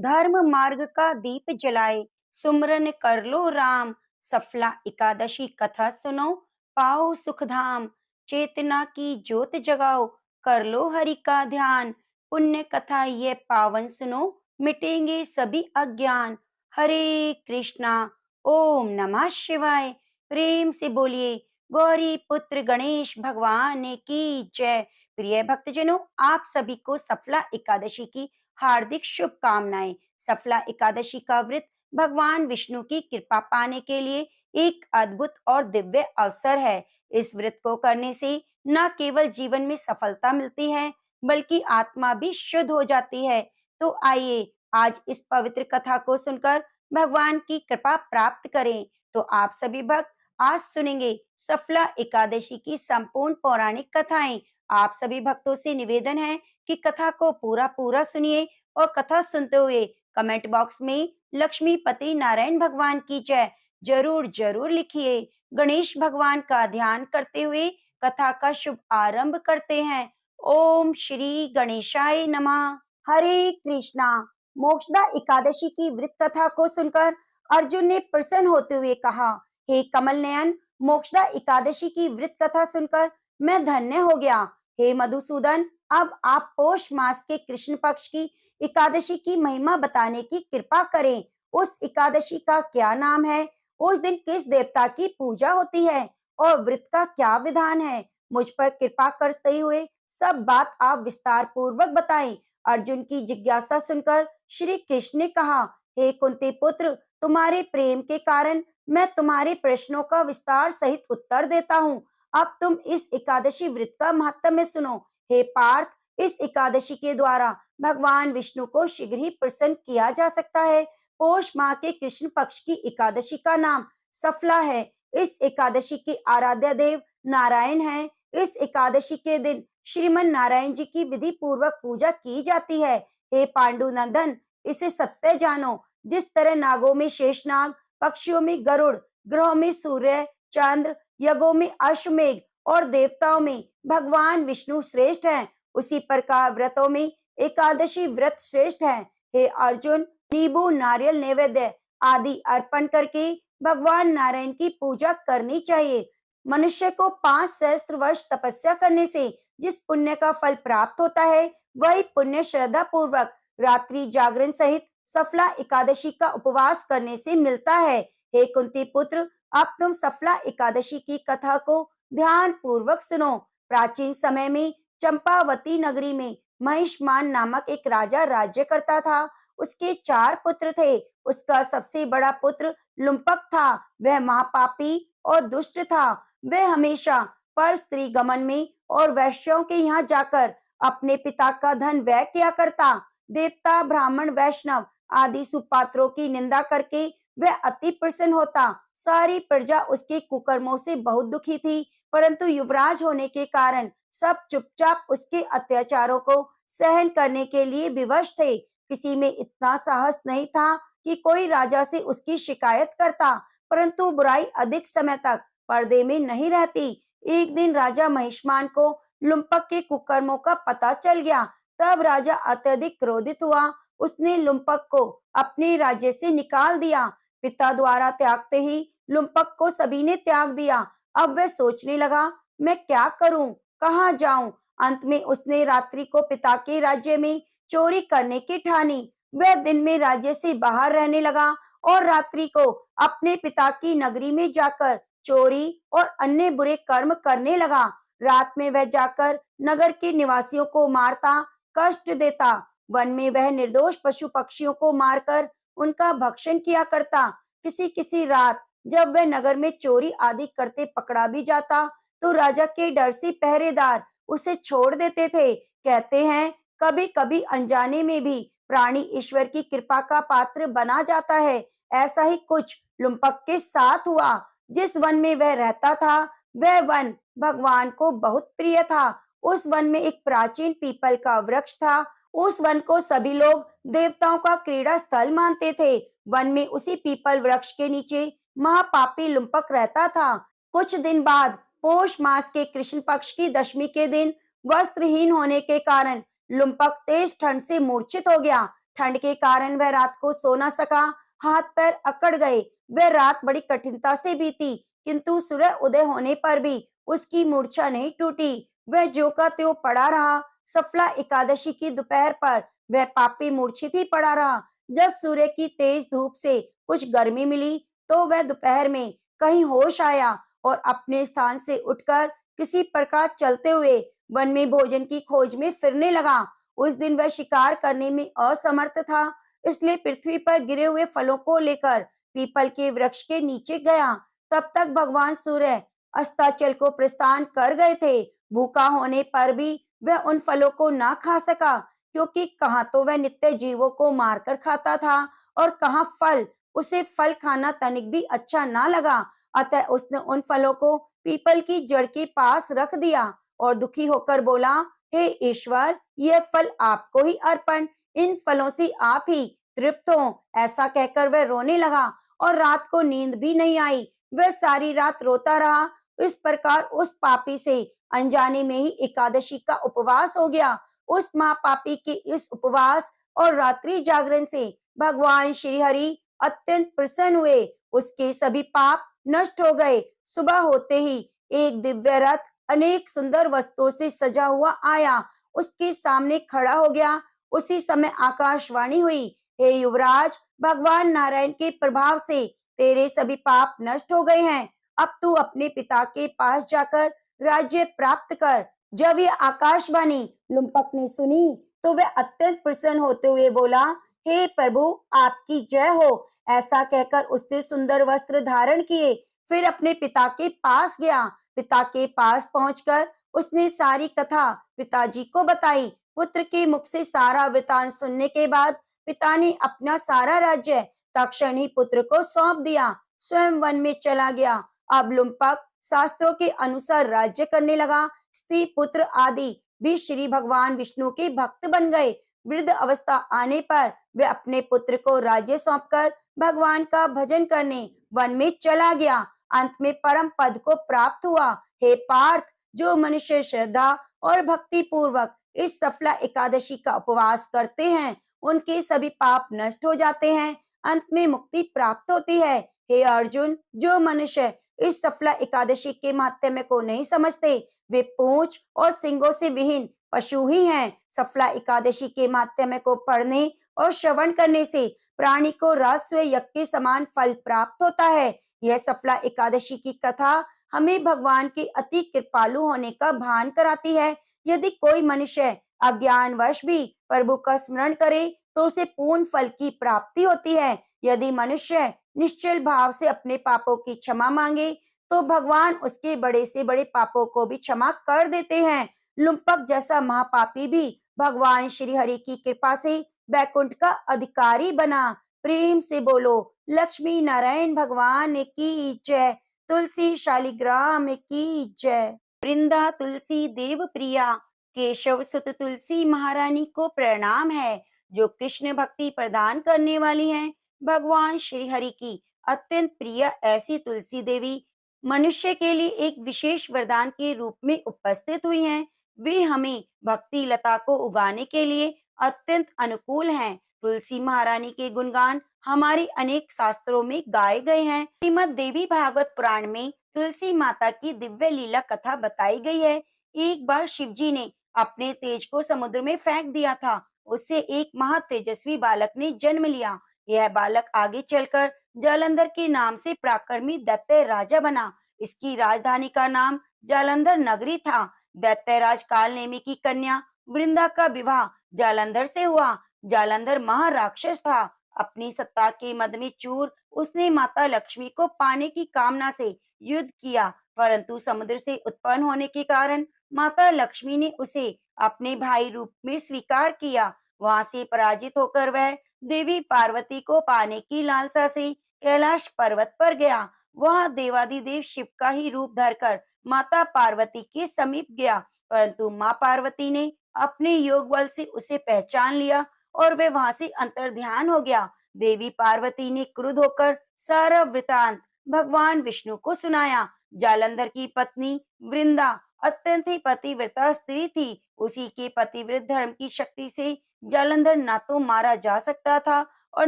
धर्म मार्ग का दीप जलाए, सुमरन कर लो राम। सफला एकादशी कथा सुनो, पाओ सुख धाम। चेतना की ज्योत जगाओ, कर लो हरि का ध्यान। पुण्य कथा ये पावन सुनो, मिटेंगे सभी अज्ञान। हरे कृष्णा, ओम नमः शिवाय। प्रेम से बोलिए गौरी पुत्र गणेश भगवान की जय। प्रिय भक्तजनों, आप सभी को सफला एकादशी की हार्दिक शुभकामनाएं। सफला एकादशी का व्रत भगवान विष्णु की कृपा पाने के लिए एक अद्भुत और दिव्य अवसर है। इस व्रत को करने से न केवल जीवन में सफलता मिलती है, बल्कि आत्मा भी शुद्ध हो जाती है। तो आइए आज इस पवित्र कथा को सुनकर भगवान की कृपा प्राप्त करें। तो आप सभी भक्त आज सुनेंगे सफला एकादशी की संपूर्ण पौराणिक कथाएं। आप सभी भक्तों से निवेदन है कि कथा को पूरा पूरा सुनिए और कथा सुनते हुए कमेंट बॉक्स में लक्ष्मीपति नारायण भगवान की जय जरूर जरूर लिखिए। गणेश भगवान का ध्यान करते हुए कथा का शुभ आरंभ करते हैं। ओम श्री गणेशाय नमः। हरे कृष्णा। मोक्षदा एकादशी की व्रत कथा को सुनकर अर्जुन ने प्रसन्न होते हुए कहा, हे कमल नयन, मोक्षदा एकादशी की व्रत कथा सुनकर मैं धन्य हो गया। हे मधुसूदन, अब आप पौष मास के कृष्ण पक्ष की एकादशी की महिमा बताने की कृपा करें। उस एकादशी का क्या नाम है? उस दिन किस देवता की पूजा होती है और व्रत का क्या विधान है? मुझ पर कृपा करते हुए सब बात आप विस्तार पूर्वक बताएं। अर्जुन की जिज्ञासा सुनकर श्री कृष्ण ने कहा, हे कुंती पुत्र, तुम्हारे प्रेम के कारण मैं तुम्हारे प्रश्नों का विस्तार सहित उत्तर देता हूँ। अब तुम इस एकादशी व्रत का महत्व सुनो। हे पार्थ, इस एकादशी के द्वारा भगवान विष्णु को शीघ्र ही प्रसन्न किया जा सकता है। पौष माह के कृष्ण पक्ष की एकादशी का नाम सफला है। इस एकादशी के आराध्य देव नारायण हैं। इस एकादशी के दिन श्रीमन नारायण जी की विधि पूर्वक पूजा की जाती है। हे पांडुनंदन, इसे सत्य जानो, जिस तरह नागों में शेषनाग, पक्षियों में गरुड़, ग्रहों में सूर्य चंद्र, यज्ञों में अश्वमेघ और देवताओं में भगवान विष्णु श्रेष्ठ हैं, उसी प्रकार व्रतों में एकादशी व्रत श्रेष्ठ है। हे अर्जुन, नींबू नारियल नैवेद्य आदि अर्पण करके भगवान नारायण की पूजा करनी चाहिए। मनुष्य को 5 सहस्त्र वर्ष तपस्या करने से जिस पुण्य का फल प्राप्त होता है, वही पुण्य श्रद्धा पूर्वक रात्रि जागरण सहित सफला एकादशी का उपवास करने से मिलता है। हे कुंती पुत्र, अब तुम सफला एकादशी की कथा को ध्यान पूर्वक सुनो। प्राचीन समय में चंपावती नगरी में महिष्मान नामक एक राजा राज्य करता था। उसके 4 पुत्र थे। उसका सबसे बड़ा पुत्र लुम्पक था। वह महापापी और दुष्ट था। वह हमेशा पर स्त्री गमन में और वैश्यों के यहाँ जाकर अपने पिता का धन व्यय किया करता। देवता, ब्राह्मण, वैष्णव आदि सुपात्रों की निंदा करके वह अति प्रसन्न होता। सारी प्रजा उसके कुकर्मों से बहुत दुखी थी, परंतु युवराज होने के कारण सब चुपचाप उसके अत्याचारों को सहन करने के लिए विवश थे। किसी में इतना साहस नहीं था कि कोई राजा से उसकी शिकायत करता, परंतु बुराई अधिक समय तक पर्दे में नहीं रहती। एक दिन राजा महिष्मान को लुम्पक के कुकर्मों का पता चल गया। तब राजा अत्यधिक क्रोधित हुआ। उसने लुम्पक को अपने राज्य से निकाल दिया। पिता द्वारा त्यागते ही लुम्पक को सभी ने त्याग दिया। अब वह सोचने लगा, मैं क्या करूं, कहाँ जाऊं। अंत में उसने रात्रि को पिता के राज्य में चोरी करने की ठानी। वह दिन में राज्य से बाहर रहने लगा और रात्रि को अपने पिता की नगरी में जाकर चोरी और अन्य बुरे कर्म करने लगा। रात में वह जाकर नगर के निवासियों को मारता, कष्ट देता। वन में वह निर्दोष पशु पक्षियों को मारकर उनका भक्षण किया करता। किसी किसी रात जब वह नगर में चोरी आदि करते पकड़ा भी जाता, तो राजा के डर से पहरेदार उसे छोड़ देते थे। कहते हैं, कभी कभी अनजाने में भी प्राणी ईश्वर की कृपा का पात्र बना जाता है। ऐसा ही कुछ लुम्पक के साथ हुआ। जिस वन में वह रहता था, वह वन भगवान को बहुत प्रिय था। उस वन में एक प्राचीन पीपल का वृक्ष था। उस वन को सभी लोग देवताओं का क्रीड़ा स्थल मानते थे। वन में उसी पीपल वृक्ष के नीचे महापापी लुम्पक रहता था। कुछ दिन बाद पौष मास के कृष्ण पक्ष की दशमी के दिन वस्त्रहीन होने के कारण लुम्पक तेज ठंड से मूर्छित हो गया। ठंड के कारण वह रात को सो न सका, हाथ पैर अकड़ गए। वह रात बड़ी कठिनता से बीती, किंतु सूर्य उदय होने पर भी उसकी मूर्छा नहीं टूटी। वह ज्यों का त्यों पड़ा रहा। सफला एकादशी की दोपहर पर वह पापी मूर्छित ही पड़ा रहा। जब सूर्य की तेज धूप से कुछ गर्मी मिली, तो वह दोपहर में कहीं होश आया और अपने स्थान से उठकर किसी प्रकार चलते हुए वन में भोजन की खोज में फिरने लगा। उस दिन वह शिकार करने में असमर्थ था, इसलिए पृथ्वी पर गिरे हुए फलों को लेकर पीपल के वृक्ष के नीचे गया। तब तक भगवान सूर्य अस्ताचल को प्रस्थान कर गए थे। भूखा होने पर भी वह उन फलों को ना खा सका, क्योंकि कहाँ तो वह नित्य जीवों को मारकर खाता था और कहाँ फल। उसे फल खाना तनिक भी अच्छा ना लगा, अतः उसने उन फलों को पीपल की जड़ के पास रख दिया और दुखी होकर बोला, हे ईश्वर, यह फल आपको ही अर्पण, इन फलों से आप ही तृप्त हो। ऐसा कहकर वह रोने लगा और रात को नींद भी नहीं आई। वह सारी रात रोता रहा। इस प्रकार उस पापी से अनजाने में ही एकादशी का उपवास हो गया। उस महापापी के इस उपवास और रात्रि जागरण से भगवान श्री हरि अत्यंत प्रसन्न हुए। उसके सभी पाप नष्ट हो गए। सुबह होते ही एक दिव्य रथ अनेक सुंदर वस्तुओं से सजा हुआ आया, उसके सामने खड़ा हो गया। उसी समय आकाशवाणी हुई, हे युवराज, भगवान नारायण के प्रभाव से तेरे सभी पाप नष्ट हो गए हैं। अब तू अपने पिता के पास जाकर राज्य प्राप्त कर। जब ये आकाशवाणी लुम्पक ने सुनी, तो वह अत्यंत प्रसन्न होते हुए बोला, हे प्रभु, आपकी जय हो। ऐसा कहकर उसने सुंदर वस्त्र धारण किए, फिर अपने पिता के पास गया। पिता के पास पहुंचकर उसने सारी कथा पिताजी को बताई। पुत्र के मुख से सारा वृतांत सुनने के बाद पिता ने अपना सारा राज्य तत्क्षण ही पुत्र को सौंप दिया, स्वयं वन में चला गया। अब लुम्पक शास्त्रों के अनुसार राज्य करने लगा। स्त्री पुत्र आदि भी श्री भगवान विष्णु के भक्त बन गए। वृद्ध अवस्था आने पर वे अपने पुत्र को राज्य सौंपकर भगवान का भजन करने वन में चला गया। अंत में परम पद को प्राप्त हुआ। हे पार्थ, जो मनुष्य श्रद्धा और भक्ति पूर्वक इस सफला एकादशी का उपवास करते हैं, उनके सभी पाप नष्ट हो जाते हैं, अंत में मुक्ति प्राप्त होती है। हे अर्जुन, जो मनुष्य इस सफला एकादशी के महात्म्य को नहीं समझते, वे पूंछ और सींगों से विहीन पशु ही हैं। सफला एकादशी के महात्म्य को पढ़ने और श्रवण करने से प्राणी को राजस्व यज्ञ के समान फल प्राप्त होता है। यह सफला एकादशी की कथा हमें भगवान के अति कृपालु होने का भान कराती है। यदि कोई मनुष्य अज्ञानवश भी प्रभु का स्मरण करे, तो उसे पूर्ण फल की प्राप्ति होती है। यदि मनुष्य निश्चल भाव से अपने पापों की क्षमा मांगे, तो भगवान उसके बड़े से बड़े पापों को भी क्षमा कर देते हैं। लुम्पक जैसा महापापी भी भगवान श्री हरि की कृपा से बैकुंठ का अधिकारी बना। प्रेम से बोलो, लक्ष्मी नारायण भगवान की जय। तुलसी शालिग्राम की जय। वृंदा तुलसी देव प्रिया, केशव सुत तुलसी महारानी को प्रणाम है, जो कृष्ण भक्ति प्रदान करने वाली हैं। भगवान श्री हरि की अत्यंत प्रिय ऐसी तुलसी देवी मनुष्य के लिए एक विशेष वरदान के रूप में उपस्थित हुई हैं। वे हमें भक्ति लता को उगाने के लिए अत्यंत अनुकूल हैं। तुलसी महारानी के गुणगान हमारे अनेक शास्त्रों में गाए गए हैं। श्रीमद् देवी भागवत पुराण में तुलसी माता की दिव्य लीला कथा बताई गई है। एक बार शिवजी ने अपने तेज को समुद्र में फेंक दिया था। उससे एक महा तेजस्वी बालक ने जन्म लिया। यह बालक आगे चलकर जालंधर के नाम से पराक्रमी दैत्य राजा बना। इसकी राजधानी का नाम जालंधर नगरी था। दैत्यराज कालनेमी की कन्या वृंदा का विवाह जालंधर से हुआ। जालंधर महाराक्षस था। अपनी सत्ता के मद में चूर उसने माता लक्ष्मी को पाने की कामना से युद्ध किया, परंतु समुद्र से उत्पन्न होने के कारण माता लक्ष्मी ने उसे अपने भाई रूप में स्वीकार किया। वहां से पराजित होकर वह देवी पार्वती को पाने की लालसा से कैलाश पर्वत पर गया। वह देवादिदेव शिव का ही रूप धरकर माता पार्वती के समीप गया, परंतु माँ पार्वती ने अपने योग बल से उसे पहचान लिया और वे वहां से अंतर्ध्यान हो गया। देवी पार्वती ने क्रुद्ध होकर सारा वृतांत भगवान विष्णु को सुनाया। जालंधर की पत्नी वृंदा अत्यंत ही पतिव्रता स्त्री थी। उसी के पतिव्रत धर्म की शक्ति से जालंधर ना तो मारा जा सकता था और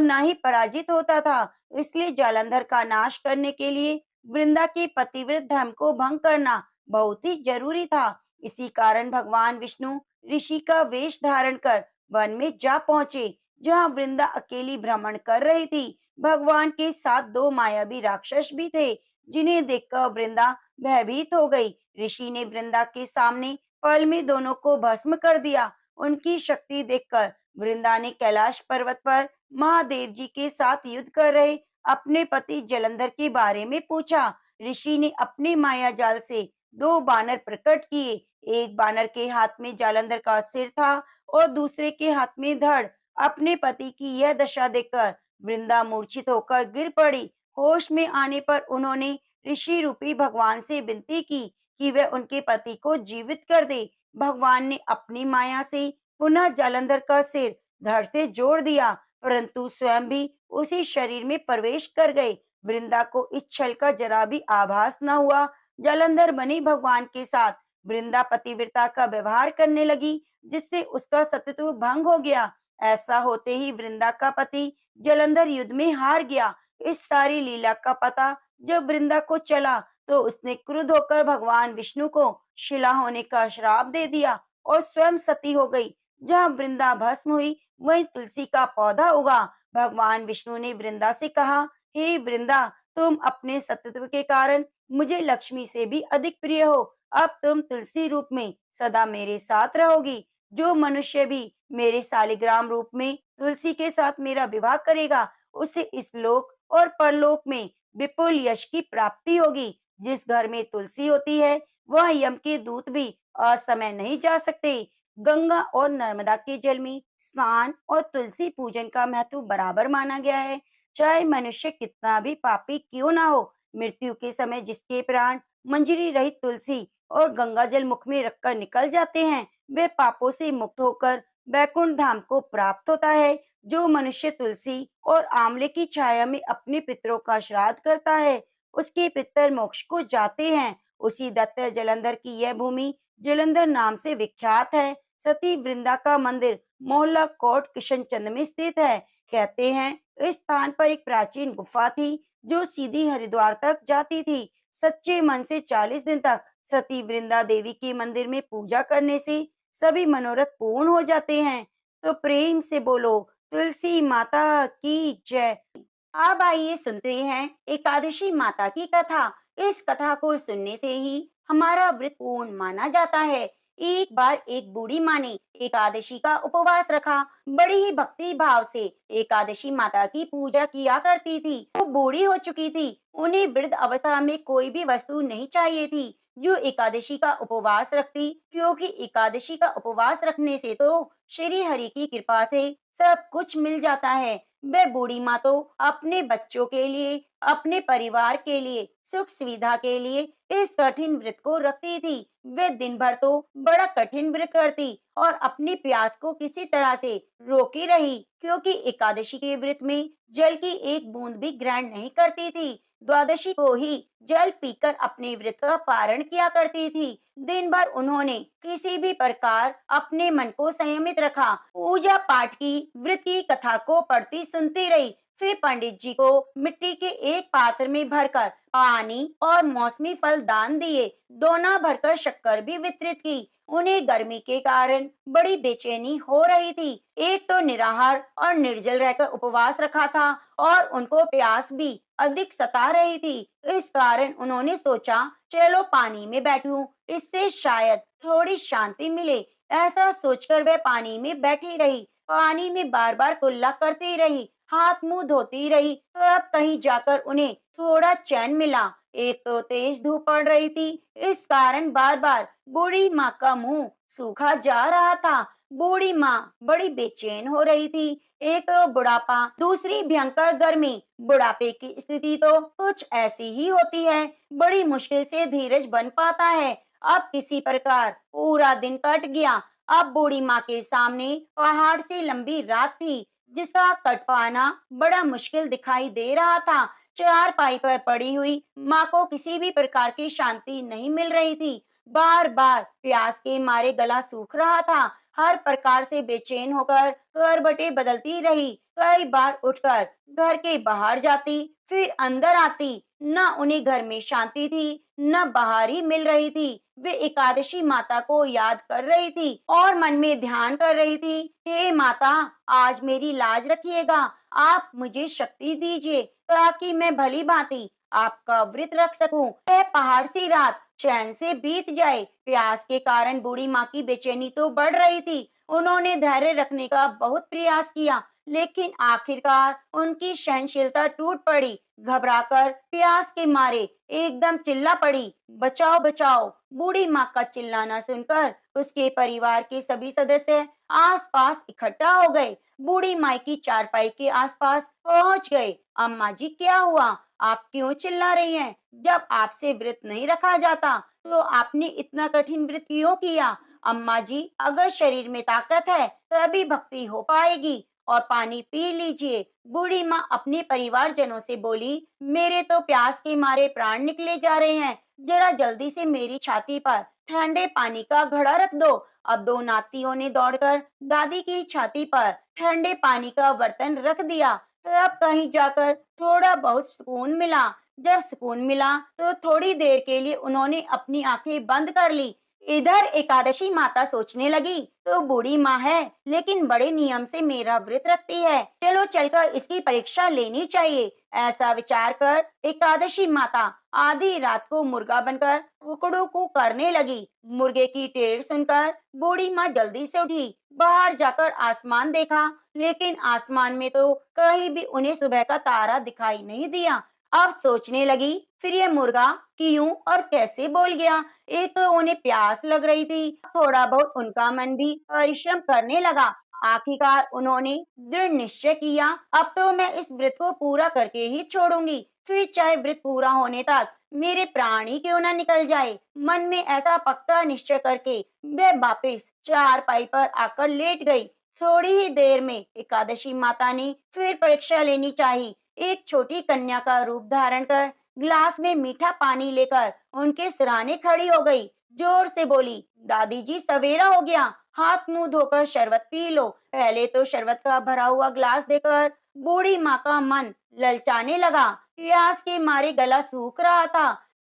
ना ही पराजित होता था। इसलिए जालंधर का नाश करने के लिए वृंदा के पतिव्रत धर्म को भंग करना बहुत ही जरूरी था। इसी कारण भगवान विष्णु ऋषि का वेश धारण कर वन में जा पहुंचे, जहां वृंदा अकेली भ्रमण कर रही थी। भगवान के साथ दो मायावी राक्षस भी थे, जिन्हें देखकर वृंदा भयभीत हो गई। ऋषि ने वृंदा के सामने पल में दोनों को भस्म कर दिया। उनकी शक्ति देखकर वृंदा ने कैलाश पर्वत पर महादेव जी के साथ युद्ध कर रहे अपने पति जलंधर के बारे में पूछा। ऋषि ने अपने माया जाल से दो बानर प्रकट किए। एक बानर के हाथ में जालंधर का सिर था और दूसरे के हाथ में धड़। अपने पति की यह दशा देखकर वृंदा मूर्छित होकर गिर पड़ी। होश में आने पर उन्होंने ऋषि रूपी भगवान से विनती की कि वह उनके पति को जीवित कर दे। भगवान ने अपनी माया से पुनः जालंधर का सिर धड़ से जोड़ दिया, परंतु स्वयं भी उसी शरीर में प्रवेश कर गए। वृंदा को इस छल का जरा भी आभास न हुआ। जालंधर बने भगवान के साथ वृंदा पतिव्रता का व्यवहार करने लगी, जिससे उसका सतीत्व भंग हो गया। ऐसा होते ही वृंदा का पति जालंधर युद्ध में हार गया। इस सारी लीला का पता जब वृंदा को चला, तो उसने क्रुद्ध होकर भगवान विष्णु को शिला होने का श्राप दे दिया और स्वयं सती हो गई। जहाँ वृंदा भस्म हुई, वहीं तुलसी का पौधा उगा। भगवान विष्णु ने वृंदा से कहा, हे वृंदा, तुम अपने सतीत्व के कारण मुझे लक्ष्मी से भी अधिक प्रिय हो। अब तुम तुलसी रूप में सदा मेरे साथ रहोगी। जो मनुष्य भी मेरे शालिग्राम रूप में तुलसी के साथ मेरा विवाह करेगा, उसे इस लोक और परलोक में विपुल यश की प्राप्ति होगी। जिस घर में तुलसी होती है, वह यम के दूत भी असमय नहीं जा सकते। गंगा और नर्मदा के जल में स्नान और तुलसी पूजन का महत्व बराबर माना गया है। चाहे मनुष्य कितना भी पापी क्यों ना हो, मृत्यु के समय जिसके प्राण मंजरी रहित तुलसी और गंगा जल मुख में रखकर निकल जाते हैं, वे पापों से मुक्त होकर वैकुंठ धाम को प्राप्त होता है। जो मनुष्य तुलसी और आंवले की छाया में अपने पितरों का श्राद्ध करता है, उसके पितर मोक्ष को जाते हैं। उसी दत्त जलंधर की यह भूमि जलंधर नाम से विख्यात है। सती वृंदा का मंदिर मोहल्ला कोट किशनचंद में स्थित है। कहते हैं इस स्थान पर एक प्राचीन गुफा थी, जो सीधी हरिद्वार तक जाती थी। सच्चे मन से 40 दिन तक सती वृंदा देवी के मंदिर में पूजा करने से सभी मनोरथ पूर्ण हो जाते हैं। तो प्रेम से बोलो तुलसी माता की जय। अब आइए सुनते हैं एकादशी माता की कथा। इस कथा को सुनने से ही हमारा व्रत पूर्ण माना जाता है। एक बार एक बूढ़ी माँ ने एकादशी का उपवास रखा। बड़ी ही भक्ति भाव से एकादशी माता की पूजा किया करती थी। वो बूढ़ी हो चुकी थी। उन्हें वृद्ध अवस्था में कोई भी वस्तु नहीं चाहिए थी जो एकादशी का उपवास रखती, क्योंकि एकादशी का उपवास रखने से तो श्री हरि की कृपा से सब कुछ मिल जाता है। वह बूढ़ी माँ तो अपने बच्चों के लिए, अपने परिवार के लिए, सुख सुविधा के लिए इस कठिन व्रत को रखती थी। वे दिन भर तो बड़ा कठिन व्रत करती और अपनी प्यास को किसी तरह से रोकी रही, क्योंकि एकादशी के व्रत में जल की एक बूंद भी ग्रहण नहीं करती थी। द्वादशी को ही जल पीकर अपने व्रत का पारण किया करती थी। दिन भर उन्होंने किसी भी प्रकार अपने मन को संयमित रखा, पूजा पाठ की, व्रत की कथा को पढ़ती सुनती रही। फिर पंडित जी को मिट्टी के एक पात्र में भरकर पानी और मौसमी फल दान दिए। दोना भरकर शक्कर भी वितरित की। उन्हें गर्मी के कारण बड़ी बेचैनी हो रही थी। एक तो निराहार और निर्जल रहकर उपवास रखा था और उनको प्यास भी अधिक सता रही थी। इस कारण उन्होंने सोचा, चलो पानी में बैठूं, इससे शायद थोड़ी शांति मिले। ऐसा सोचकर वह पानी में बैठी रही। पानी में बार बार कुल्ला करती रही, हाथ मुंह धोती रही। तब कहीं जाकर उन्हें थोड़ा चैन मिला। एक तो तेज धूप पड़ रही थी, इस कारण बार बार बूढ़ी माँ का मुंह सूखा जा रहा था। बूढ़ी माँ बड़ी बेचैन हो रही थी। एक तो बुढ़ापा, दूसरी भयंकर गर्मी। बुढ़ापे की स्थिति तो कुछ ऐसी ही होती है, बड़ी मुश्किल से धीरज बन पाता है। अब किसी प्रकार पूरा दिन कट गया। अब बूढ़ी माँ के सामने पहाड़ से लंबी रात थी, जिसका कट पाना बड़ा मुश्किल दिखाई दे रहा था। चारपाई पर पड़ी हुई माँ को किसी भी प्रकार की शांति नहीं मिल रही थी। बार बार प्यास के मारे गला सूख रहा था। हर प्रकार से बेचैन होकर करवटें बदलती रही। कई बार उठकर घर के बाहर जाती, फिर अंदर आती। न उन्हें घर में शांति थी, न बाहर ही मिल रही थी। वे एकादशी माता को याद कर रही थी और मन में ध्यान कर रही थी, हे माता, आज मेरी लाज रखिएगा। आप मुझे शक्ति दीजिए ताकि मैं भली भांति आपका व्रत रख सकूं। यह पहाड़ सी रात चैन से बीत जाए। प्यास के कारण बूढ़ी माँ की बेचैनी तो बढ़ रही थी। उन्होंने धैर्य रखने का बहुत प्रयास किया, लेकिन आखिरकार उनकी सहनशीलता टूट पड़ी। घबराकर प्यास के मारे एकदम चिल्ला पड़ी, बचाओ बचाओ। बूढ़ी माँ का चिल्लाना सुनकर उसके परिवार के सभी सदस्य आसपास इकट्ठा हो गए। बूढ़ी माई की चारपाई के आसपास पहुंच गए। अम्मा जी, क्या हुआ? आप क्यों चिल्ला रही हैं? जब आपसे व्रत नहीं रखा जाता तो आपने इतना कठिन व्रत क्यों किया? अम्मा जी, अगर शरीर में ताकत है तभी भक्ति हो पाएगी। और पानी पी लीजिए। बूढ़ी माँ अपने परिवारजनों से बोली, मेरे तो प्यास के मारे प्राण निकले जा रहे हैं। जरा जल्दी से मेरी छाती पर ठंडे पानी का घड़ा रख दो। अब दो नातियों ने दौड़कर दादी की छाती पर ठंडे पानी का बर्तन रख दिया। तब कहीं जाकर थोड़ा बहुत सुकून मिला। जब सुकून मिला तो थोड़ी देर के लिए उन्होंने अपनी आंखें बंद कर ली। इधर एकादशी माता सोचने लगी, तो बूढ़ी माँ है लेकिन बड़े नियम से मेरा व्रत रखती है, चलो चलकर इसकी परीक्षा लेनी चाहिए। ऐसा विचार कर एकादशी माता आधी रात को मुर्गा बनकर कुकड़ों को करने लगी। मुर्गे की टेर सुनकर बूढ़ी माँ जल्दी से उठी, बाहर जाकर आसमान देखा, लेकिन आसमान में तो कहीं भी उन्हें सुबह का तारा दिखाई नहीं दिया। अब सोचने लगी, फिर ये मुर्गा क्यों और कैसे बोल गया? एक तो उन्हें प्यास लग रही थी, थोड़ा बहुत उनका मन भी परिश्रम करने लगा। आखिरकार उन्होंने दृढ़ निश्चय किया, अब तो मैं इस व्रत को पूरा करके ही छोड़ूंगी, फिर चाहे व्रत पूरा होने तक मेरे प्राण ही क्यों ना निकल जाए। मन में ऐसा पक्का निश्चय करके वह वापस चारपाई पर आकर लेट गई। थोड़ी ही देर में एकादशी माता ने फिर परीक्षा लेनी चाहिए। एक छोटी कन्या का रूप धारण कर ग्लास में मीठा पानी लेकर उनके सिरहाने खड़ी हो गई। जोर से बोली, दादी जी, सवेरा हो गया, हाथ मुंह धोकर शरबत पी लो। पहले तो शरबत का भरा हुआ ग्लास देकर बूढ़ी माँ का मन ललचाने लगा। प्यास के मारे गला सूख रहा था।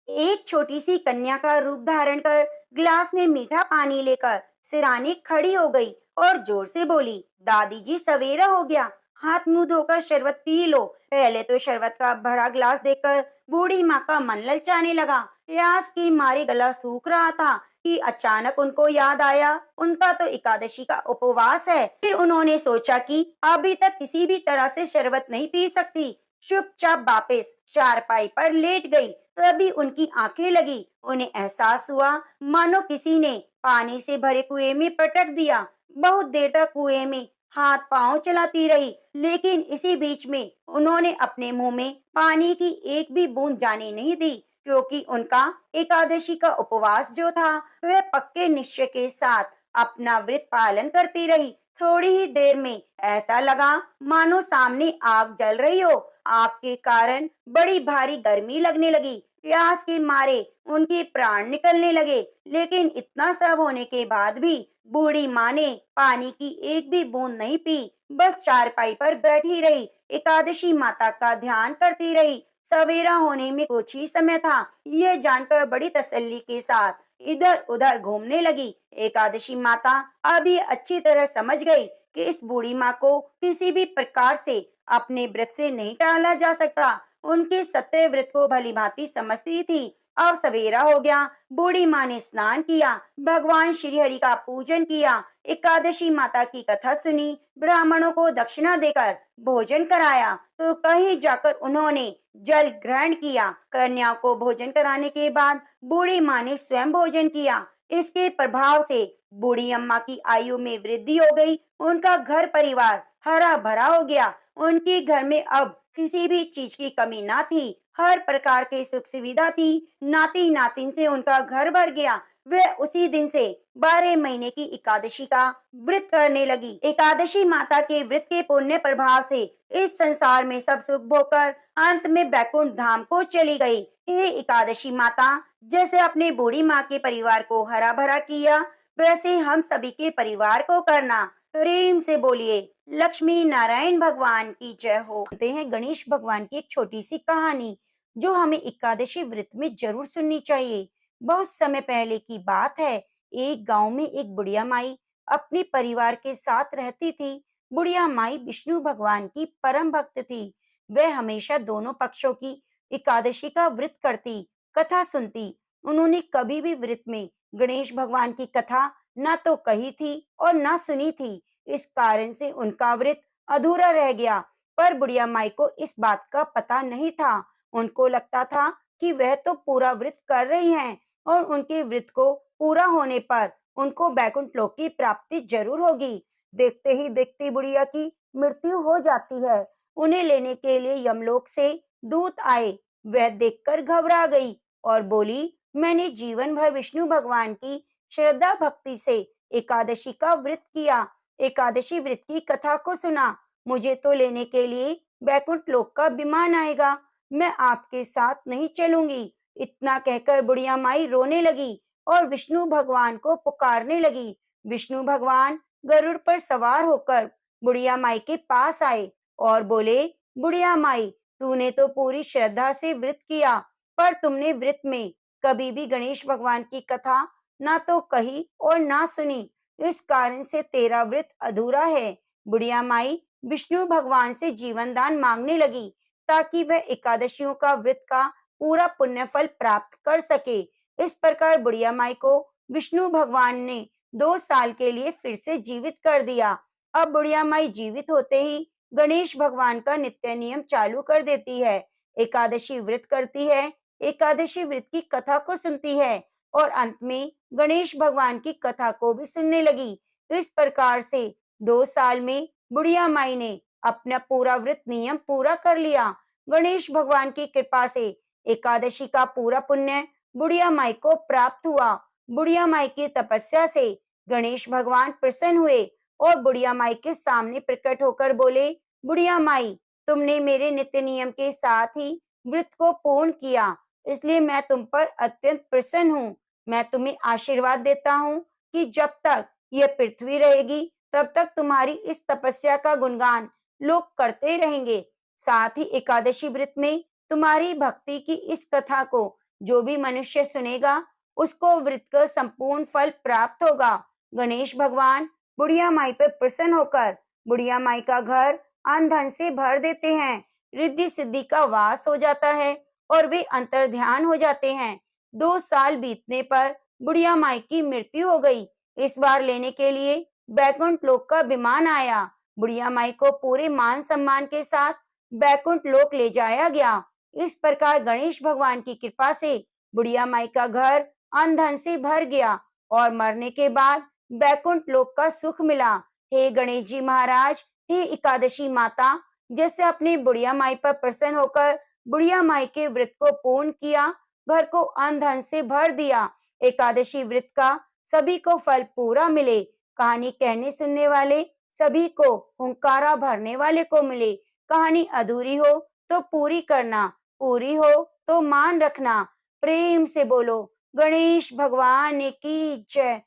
एक छोटी सी कन्या का रूप धारण कर ग्लास में मीठा पानी लेकर सिरानी खड़ी हो गई और जोर से बोली, दादी जी, सवेरा हो गया, हाथ मुंह धोकर शरबत पी लो। पहले तो शरबत का भरा ग्लास देखकर बूढ़ी माँ का मन ललचाने लगा। प्यास की मारे गला सूख रहा था कि अचानक उनको याद आया, उनका तो एकादशी का उपवास है। फिर उन्होंने सोचा कि अभी तक किसी भी तरह से शरबत नहीं पी सकती। चुपचाप वापस चारपाई पर लेट गई। तभी उनकी आंखें लगी। उन्हें एहसास हुआ मानो किसी ने पानी से भरे कुएं में पटक दिया। बहुत देर तक कुएं में हाथ पांव चलाती रही, लेकिन इसी बीच में उन्होंने अपने मुंह में पानी की एक भी बूंद जाने नहीं दी, क्योंकि उनका एकादशी का उपवास जो था वह पक्के निश्चय के साथ अपना व्रत पालन करती रही। थोड़ी ही देर में ऐसा लगा मानो सामने आग जल रही हो। आग के कारण बड़ी भारी गर्मी लगने लगी। प्यास के मारे उनके प्राण निकलने लगे, लेकिन इतना सब होने के बाद भी बूढ़ी माँ ने पानी की एक भी बूंद नहीं पी, बस चारपाई पर बैठी रही, एकादशी माता का ध्यान करती रही। सवेरा होने में कुछ ही समय था। यह जानकर बड़ी तसल्ली के साथ इधर उधर घूमने लगी। एकादशी माता अभी अच्छी तरह समझ गई कि इस बूढ़ी माँ को किसी भी प्रकार से अपने व्रत से नहीं टाला जा सकता। उनके सत्य व्रत को भली भांति समझती थी। अब सवेरा हो गया। बूढ़ी माँ ने स्नान किया, भगवान श्री हरि का पूजन किया, एकादशी माता की कथा सुनी, ब्राह्मणों को दक्षिणा देकर भोजन कराया, तो कहीं जाकर उन्होंने जल ग्रहण किया। कन्या को भोजन कराने के बाद बूढ़ी माँ ने स्वयं भोजन किया। इसके प्रभाव से बूढ़ी अम्मा की आयु में वृद्धि हो गई। उनका घर परिवार हरा भरा हो गया। उनके घर में अब किसी भी चीज की कमी ना थी। हर प्रकार की सुख सुविधा थी। नाती नातिन से उनका घर भर गया। वह उसी दिन से 12 महीने की एकादशी का व्रत करने लगी। एकादशी माता के व्रत के पुण्य प्रभाव से इस संसार में सब सुख भोगकर अंत में बैकुंठ धाम को चली गई। हे एकादशी माता, जैसे अपने बूढ़ी माँ के परिवार को हरा भरा किया, वैसे हम सभी के परिवार को करना। प्रेम से बोलिए लक्ष्मी नारायण भगवान की जय हो। सुनते हैं गणेश भगवान की एक छोटी सी कहानी जो हमें एकादशी व्रत में जरूर सुननी चाहिए। बहुत समय पहले की बात है। एक गांव में एक बुढ़िया माई अपने परिवार के साथ रहती थी। बुढ़िया माई विष्णु भगवान की परम भक्त थी। वह हमेशा दोनों पक्षों की एकादशी का व्रत करती, कथा सुनती। उन्होंने कभी भी व्रत में गणेश भगवान की कथा ना तो कही थी और ना सुनी थी। इस कारण से उनका व्रत अधूरा रह गया। पर बुढ़िया माई को इस बात का पता नहीं था। उनको लगता था कि वह तो पूरा व्रत कर रही हैं और उनके व्रत को पूरा होने पर उनको बैकुंठ लोक की प्राप्ति जरूर होगी। देखते ही देखते बुढ़िया की मृत्यु हो जाती है। उन्हें लेने के लिए यमलोक से दूत आए। वह देखकर घबरा गई और बोली, मैंने जीवन भर विष्णु भगवान की श्रद्धा भक्ति से एकादशी का व्रत किया, एकादशी व्रत की कथा को सुना। मुझे तो लेने के लिए बैकुंठ लोक का विमान आएगा। मैं आपके साथ नहीं चलूंगी। इतना कहकर बुढ़िया माई रोने लगी और विष्णु भगवान को पुकारने लगी। विष्णु भगवान गरुड़ पर सवार होकर बुढ़िया माई के पास आए और बोले, बुढ़िया माई, तूने तो पूरी श्रद्धा से व्रत किया, पर तुमने व्रत में कभी भी गणेश भगवान की कथा ना तो कही और ना सुनी। इस कारण से तेरा व्रत अधूरा है। बुढ़िया माई विष्णु भगवान से जीवन दान मांगने लगी ताकि वह एकादशियों का व्रत का पूरा पुण्य फल प्राप्त कर सके। इस प्रकार बुढ़िया माई को विष्णु भगवान ने 2 साल के लिए फिर से जीवित कर दिया। अब बुढ़िया माई जीवित होते ही गणेश भगवान का नित्य नियम चालू कर देती है। एकादशी व्रत करती है, एकादशी व्रत की कथा को सुनती है और अंत में गणेश भगवान की कथा को भी सुनने लगी। इस प्रकार से 2 साल में बुढ़िया माई ने अपना पूरा व्रत नियम पूरा कर लिया। गणेश भगवान की कृपा से एकादशी का पूरा पुण्य बुढ़िया माई को प्राप्त हुआ। बुढ़िया माई की तपस्या से गणेश भगवान प्रसन्न हुए और बुढ़िया माई के सामने प्रकट होकर बोले, बुढ़िया माई, तुमने मेरे नित्य नियम के साथ ही व्रत को पूर्ण किया, इसलिए मैं तुम पर अत्यंत प्रसन्न हूँ। मैं तुम्हें आशीर्वाद देता हूँ कि जब तक यह पृथ्वी रहेगी तब तक तुम्हारी इस तपस्या का गुणगान लोग करते रहेंगे। साथ ही एकादशी व्रत में तुम्हारी भक्ति की इस कथा को जो भी मनुष्य सुनेगा उसको व्रत का संपूर्ण फल प्राप्त होगा। गणेश भगवान बुढ़िया माई पर प्रसन्न होकर बुढ़िया माई का घर अन्न धन से भर देते हैं। रिद्धि सिद्धि का वास हो जाता है और वे अंतर ध्यान हो जाते हैं। 2 साल बीतने पर बुढ़िया माई की मृत्यु हो गई। इस बार लेने के लिए बैकुंठ लोक का विमान आया। बुढ़िया माई को पूरे मान सम्मान के साथ बैकुंठ लोक ले जाया गया। इस प्रकार गणेश भगवान की कृपा से बुढ़िया माई का घर अन्न धन से भर गया और मरने के बाद बैकुंठ लोक का सुख मिला। हे गणेश जी महाराज, हे एकादशी माता, जैसे अपनी बुढ़िया माई पर प्रसन्न होकर बुढ़िया माई के व्रत को पूर्ण किया, घर को अन्न धन से भर दिया, एकादशी व्रत का सभी को फल पूरा मिले। कहानी कहने सुनने वाले सभी को, हुंकारा भरने वाले को मिले। कहानी अधूरी हो तो पूरी करना, पूरी हो तो मान रखना। प्रेम से बोलो गणेश भगवान की जय।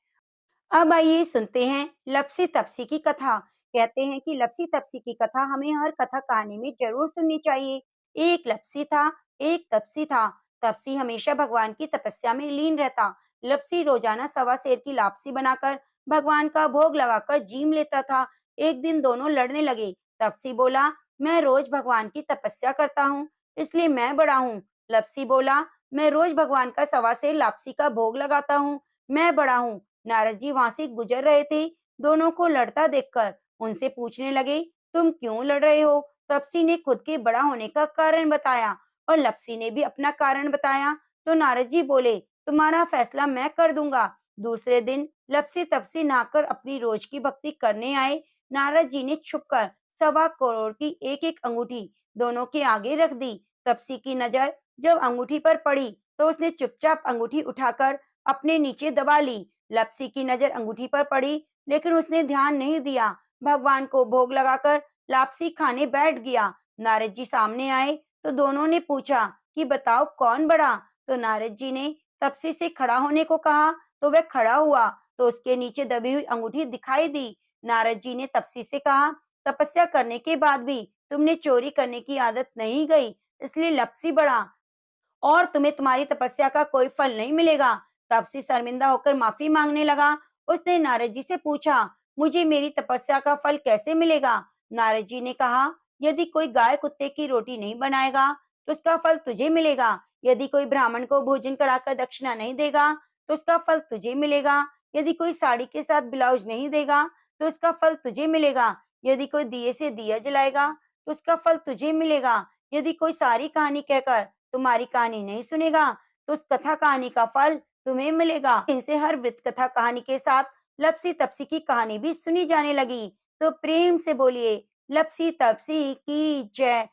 अब आइए सुनते हैं लपसी तपसी की कथा। कहते हैं कि लपसी तपसी की कथा हमें हर कथा कहानी में जरूर सुननी चाहिए। एक लपसी था, एक तपसी था। तपसी हमेशा भगवान की तपस्या में लीन रहता। लपसी रोजाना सवा सेर की लापसी बनाकर भगवान का भोग लगाकर जीम लेता था। एक दिन दोनों लड़ने लगे। तपसी बोला, मैं रोज भगवान की तपस्या करता हूँ, इसलिए मैं बड़ा हूँ। लपसी बोला, मैं रोज भगवान का सवा सेर लापसी का भोग लगाता हूँ, मैं बड़ा हूँ। नारद जी वहां से गुजर रहे थे। दोनों को लड़ता देखकर उनसे पूछने लगे, तुम क्यों लड़ रहे हो? तपसी ने खुद के बड़ा होने का कारण बताया और लपसी ने भी अपना कारण बताया। तो नारद जी बोले, तुम्हारा फैसला मैं कर दूंगा। दूसरे दिन लपसी तपसी नहाकर अपनी रोज की भक्ति करने आए। नारद जी ने छुपकर 1.25 करोड़ की एक एक अंगूठी दोनों के आगे रख दी। तपसी की नजर जब अंगूठी पर पड़ी तो उसने चुपचाप अंगूठी उठाकर अपने नीचे दबा ली। लपसी की नजर अंगूठी पर पड़ी, लेकिन उसने ध्यान नहीं दिया। भगवान को भोग लगाकर लापसी खाने बैठ गया। नारद जी सामने आए तो दोनों ने पूछा कि बताओ कौन बड़ा? तो नारद जी ने तपसी से खड़ा होने को कहा तो वह खड़ा हुआ। तो उसके नीचे दबी हुई अंगूठी दिखाई दी। नारद जी ने तपसी से कहा, तपस्या करने के बाद भी तुमने चोरी करने की आदत नहीं गई, इसलिए लपसी बढ़ा और तुम्हें तुम्हारी तपस्या का कोई फल नहीं मिलेगा। तपसी शर्मिंदा होकर माफी मांगने लगा। उसने नारद जी से पूछा, मुझे मेरी तपस्या का फल कैसे मिलेगा? नारद जी ने कहा, यदि कोई गाय कुत्ते की रोटी नहीं बनाएगा तो उसका फल तुझे मिलेगा। यदि कोई ब्राह्मण को भोजन कराकर दक्षिणा नहीं देगा तो उसका फल तुझे मिलेगा। यदि कोई साड़ी के साथ ब्लाउज नहीं देगा तो उसका फल तुझे मिलेगा। यदि कोई दिए से दिया जलाएगा तो उसका फल तुझे मिलेगा। यदि कोई सारी कहानी कहकर तुम्हारी कहानी नहीं सुनेगा तो उस कथा कहानी का फल तुम्हें मिलेगा। इनसे हर वृत्त कथा कहानी के साथ लपसी तपसी की कहानी भी सुनी जाने लगी। तो प्रेम से बोलिए, लपसी तपसी की जय।